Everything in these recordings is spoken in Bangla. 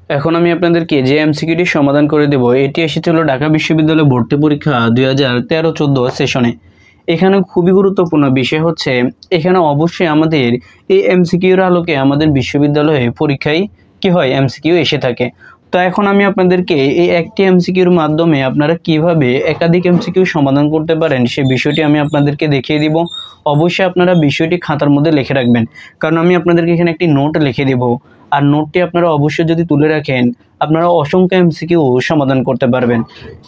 এখন আমি আপনাদেরকে যে এমসিকিউটি সমাধান করে দেব এটি এসেছিল ঢাকা বিশ্ববিদ্যালয় ভর্তি পরীক্ষা 2013-14 সেশনে। এখানে খুবই গুরুত্বপূর্ণ বিষয় হচ্ছে এখানে অবশ্যই আমাদের এই এমসিকিউর আলোকে আমাদের বিশ্ববিদ্যালয়ে পরীক্ষায় কি হয় এমসিকিউ এসে থাকে। তো এখন আমি আপনাদেরকে এই একটি এমসিকিউর মাধ্যমে আপনারা কিভাবে একাধিক এমসিকিউ সমাধান করতে পারেন সে বিষয়টি আমি আপনাদেরকে দেখিয়ে দিব। অবশ্যই আপনারা বিষয়টি খাতার মধ্যে লিখে রাখবেন, কারণ আমি আপনাদেরকে এখানে একটি নোট লিখে দেব। আর নোটটি আপনারা অবশ্যই যদি তুলে রাখেন আপনারা অসংখ্য এমসিকিউ সমাধান করতে পারবেন।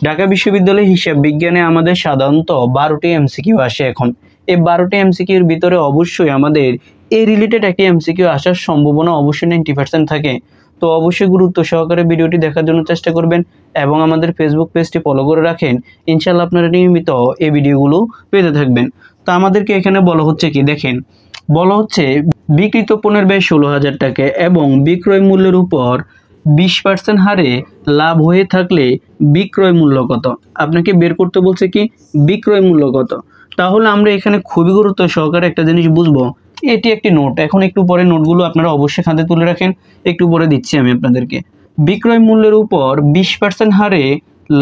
ঢাকা বিশ্ববিদ্যালয় হিসাব বিজ্ঞানে আমাদের সাধারণত 12টি এমসিকিউ আসে। এখন এই 12টি এমসিকিউর ভিতরে অবশ্যই আমাদের এই রিলেটেড একটি এমসিকিউ আসার সম্ভাবনা অবশ্যই 90% থাকে। তো অবশ্যই গুরুত্ব সহকারে ভিডিওটি দেখার জন্য চেষ্টা করবেন এবং আমাদের ফেসবুক পেজটি ফলো করে রাখেন। ইনশাআল্লাহ আপনারা নিয়মিত এই ভিডিওগুলো পেতে থাকবেন। তো আমাদেরকে এখানে বলা হচ্ছে কি দেখেন, বলা হচ্ছে বিক্রিত পণ্যের ব্যয় 16,000 টাকা এবং বিক্রয় মূল্যের উপর 20% হারে লাভ হয়ে থাকলে বিক্রয় মূল্য কত। আপনাকে বের করতে বলছে কি বিক্রয় মূল্য কত। তাহলে আমরা এখানে খুবই গুরুত্ব সহকারে একটা জিনিস বুঝবো, এটি একটি নোট। এখন একটু পরে নোটগুলো আপনারা অবশ্যই খাতে তুলে রাখেন, একটু পরে দিচ্ছি আমি আপনাদেরকে। বিক্রয় মূল্যের উপর 20% হারে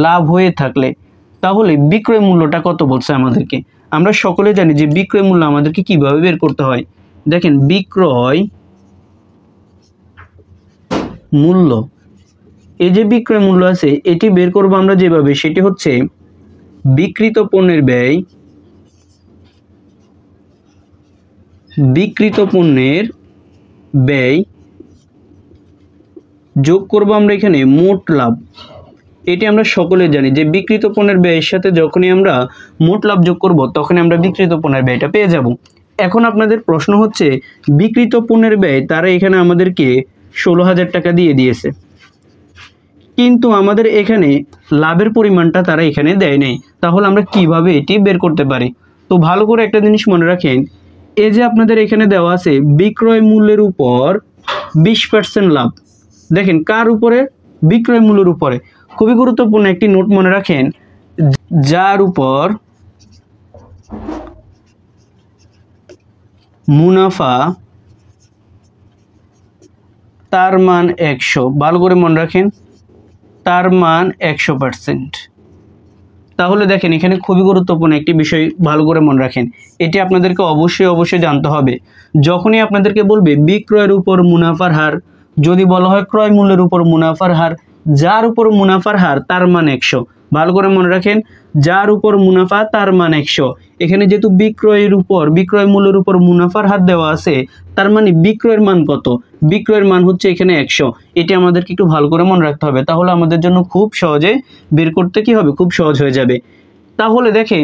লাভ হয়ে থাকলে তাহলে বিক্রয় মূল্যটা কত বলছে আমাদেরকে। আমরা সকলে জানি যে বিক্রয় মূল্য আমাদেরকে কিভাবে বের করতে হয়। দেখেন বিক্রয় মূল্য, এই যে বিক্রয় মূল্য আছে এটি বের করব আমরা যেভাবে, সেটি হচ্ছে বিক্রিত পণ্যের ব্যয়, বিক্রিত পণ্যের ব্যয় যোগ করব আমরা এখানে মোট লাভ। এটি আমরা সকলে জানি যে বিক্রিত পণ্যের ব্যয়ের সাথে যখনই আমরা মোট লাভ যোগ করব তখনই আমরা বিক্রিত পণ্যের ব্যয়টা পেয়ে যাব। এখন আপনাদের প্রশ্ন হচ্ছে বিক্রিত পণ্যের ব্যয় তারা এখানে আমাদেরকে 16,000 টাকা দিয়ে দিয়েছে, কিন্তু আমাদের এখানে লাভের পরিমাণটা তারা এখানে দেয় নাই। তাহলে আমরা কিভাবে এটি বের করতে পারি? তো ভালো করে একটা জিনিস মনে রাখেন, এই যে আপনাদের এখানে দেওয়া আছে বিক্রয় মূল্যের উপর 20% লাভ। দেখেন কার উপরে? বিক্রয় মূল্যের উপরে। খুবই গুরুত্বপূর্ণ একটি নোট মনে রাখেন, যার উপর মুনাফা তার মান 100। ভালো করে মনে রাখেন, তার মান 100%। তাহলে দেখেন এখানে খুবই গুরুত্বপূর্ণ একটি বিষয় ভালো করে মনে রাখেন, এটি আপনাদেরকে অবশ্যই জানতে হবে। যখনই আপনাদেরকে বলবে বিক্রয়ের উপর মুনাফার হার, যদি বলা হয় ক্রয় মূল্যের উপর মুনাফার হার, যার উপর মুনাফার হার তার মান 100। ভালো করে মনে রাখেন, যার উপর মুনাফা তার মান 100। এখানে যেহেতু বিক্রয়ের উপর বিক্রয় মূল্যের উপর মুনাফার হার দেওয়া আছে, তার মানে বিক্রয়ের মান কত? বিক্রয়ের মান হচ্ছে এখানে 100। এটি আমাদেরকে একটু ভালো করে মনে রাখতে হবে, তাহলে আমাদের জন্য খুব সহজে বের করতে কি হবে, খুব সহজ হয়ে যাবে। তাহলে দেখেন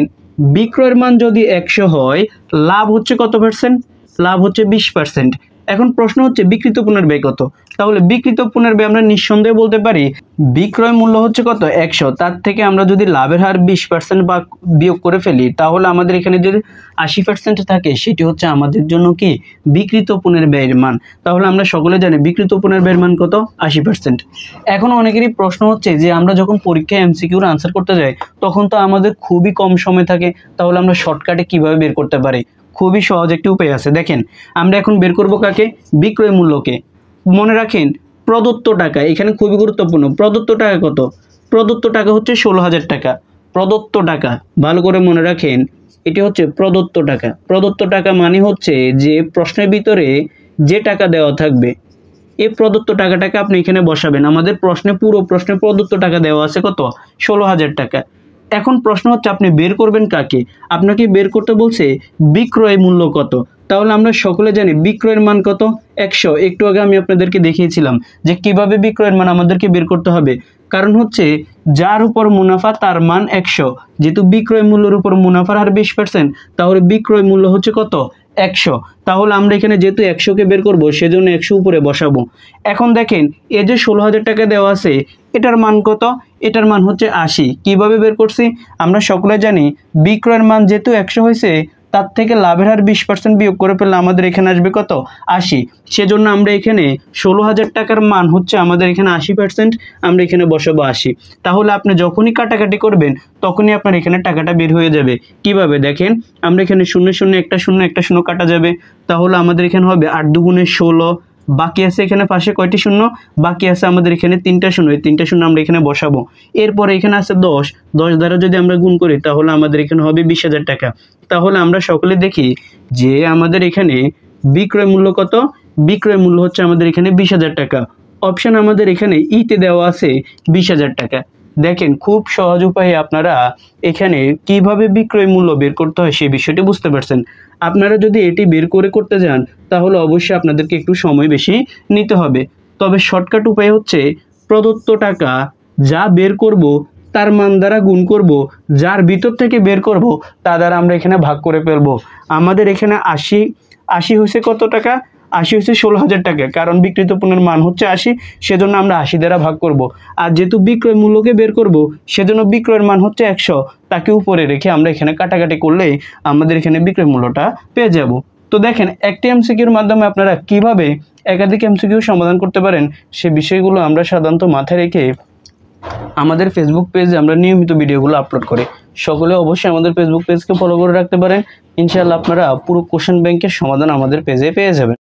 বিক্রয়ের মান যদি 100 হয়, লাভ হচ্ছে কত পার্সেন্ট? লাভ হচ্ছে 20%। এখন প্রশ্ন হচ্ছে বিক্রিত পণ্যের ব্যয় কত। তাহলে বিক্রিত পণ্যের ব্যয় আমরা নিঃসন্দেহে বলতে পারি বিক্রয় মূল্য হচ্ছে কত 100, তার থেকে আমরা যদি লাভের হার 20% বা বিয়োগ করে ফেলি তাহলে আমাদের এখানে যদি 80% থাকে সেটি হচ্ছে আমাদের জন্য কি বিক্রিত পণ্যের ব্যয়ের মান। তাহলে আমরা সকলে জানি বিক্রিত পণ্যের ব্যয়ের মান কত 80%। এখন অনেকেরই প্রশ্ন হচ্ছে যে আমরা যখন পরীক্ষায় এমসিকিউর আনসার করতে যাই তখন তো আমাদের খুবই কম সময় থাকে, তাহলে আমরা শর্টকাটে কিভাবে বের করতে পারি? খুবই সহজ একটি উপায় আছে। দেখেন আমরা এখন বের করব কাকে? বিক্রয় মূল্যকে। মনে রাখেন প্রদত্ত টাকা, এখানে খুবই গুরুত্বপূর্ণ। প্রদত্ত টাকা কত? প্রদত্ত টাকা হচ্ছে 16,000 টাকা। প্রদত্ত টাকা ভালো করে মনে রাখেন, এটি হচ্ছে প্রদত্ত টাকা। প্রদত্ত টাকা মানে হচ্ছে যে প্রশ্নের ভিতরে যে টাকা দেওয়া থাকবে এই প্রদত্ত টাকাটাকে আপনি এখানে বসাবেন। আমাদের পুরো প্রশ্নে প্রদত্ত টাকা দেওয়া আছে কত? 16,000 টাকা। এখন প্রশ্ন হচ্ছে আপনি বের করবেন কাকে? আপনাকে বের করতে বলছে বিক্রয় মূল্য কত। তাহলে আমরা সকলে জানি বিক্রয়ের মান কত 100। একটু আগে আমি আপনাদেরকে দেখিয়েছিলাম যে কিভাবে বিক্রয়ের মান আমাদেরকে বের করতে হবে। কারণ হচ্ছে যার উপর মুনাফা তার মান 100, যেহেতু বিক্রয় মূল্যের উপর মুনাফার হার 20%, তাহলে বিক্রয় মূল্য হচ্ছে কত 100। তাহলে আমরা এখানে যেহেতু 100কে বের করব সেজন্য 100 উপরে বসাবো। এখন দেখেন এই যে 16,000 টাকা দেওয়া আছে এটার মান কত? এটার মান হচ্ছে 80। কিভাবে বের করছি? আমরা সকলে জানি বিক্রয়ের মান যেহেতু 100 হয়েছে তার থেকে লাভের হার 20% বিয়োগ করে ফেললে আমাদের এখানে আসবে কত 80। সেজন্য আমরা এখানে 16,000 টাকার মান হচ্ছে আমাদের এখানে 80%, আমরা এখানে বসাবো 80। তাহলে আপনি যখনই কাটাকাটি করবেন তখনই আপনার এখানে টাকাটা বের হয়ে যাবে। কিভাবে? দেখেন আমরা এখানে 0 0 একটা 0 একটা 0 কাটা যাবে, তাহলে আমাদের এখানে হবে 8 2 16 বাকি আছে এখানে পাশে কয়টি শূন্য, বাকি আছে আমাদের এখানে 3টা শূন্য, এই 3টা শূন্য আমরা এখানে বসাবো। এরপরে এখানে আছে 10 দ্বারা যদি আমরা গুণ করি তাহলে আমাদের এখানে হবে 20,000 টাকা। তাহলে আমরা সকলে দেখি যে আমাদের এখানে বিক্রয় মূল্য কত, বিক্রয় মূল্য হচ্ছে আমাদের এখানে 20,000 টাকা। অপশন আমাদের এখানে ইতে দেওয়া আছে 20,000 টাকা। দেখেন খুব সহজ উপায়ে আপনারা এখানে কিভাবে বিক্রয় মূল্য বের করতে হয় সেই বিষয়টি বুঝতে পারছেন। আপনারা যদি এটি বের করতে যান তাহলে অবশ্যই আপনাদেরকে একটু সময় বেশি নিতে হবে। তবে শর্টকাট উপায় হচ্ছে প্রদত্ত টাকা যা বের করব তার মান দ্বারা গুণ করব, যার ভিতর থেকে বের করব তা দ্বারা আমরা এখানে ভাগ করে ফেলবো। আমাদের এখানে 80 হয়েছে কত টাকা, 80 হচ্ছে 16,000 টাকা, কারণ বিক্রিত পণ্যের মান হচ্ছে 80, সেজন্য আমরা 80 দ্বারা ভাগ করব। আর যেহেতু বিক্রয় মূল্যকে বের করব সেজন্য বিক্রয়ের মান হচ্ছে 100, তাকে উপরে রেখে আমরা এখানে কাটাকাটি করলেই আমাদের এখানে বিক্রয় মূল্যটা পেয়ে যাব। তো দেখেন একটি এমসিকিউর মাধ্যমে আপনারা কিভাবে একাধিক এমসিকিউ সমাধান করতে পারেন সে বিষয়গুলো আমরা সাধারণত মাথায় রেখে আমাদের ফেসবুক পেজে আমরা নিয়মিত ভিডিওগুলো আপলোড করি। সকলে অবশ্যই আমাদের ফেসবুক পেজকে ফলো করে রাখতে পারেন। ইনশাআল্লাহ আপনারা পুরো কোশ্চেন ব্যাংকের সমাধান আমাদের পেজে পেয়ে যাবেন।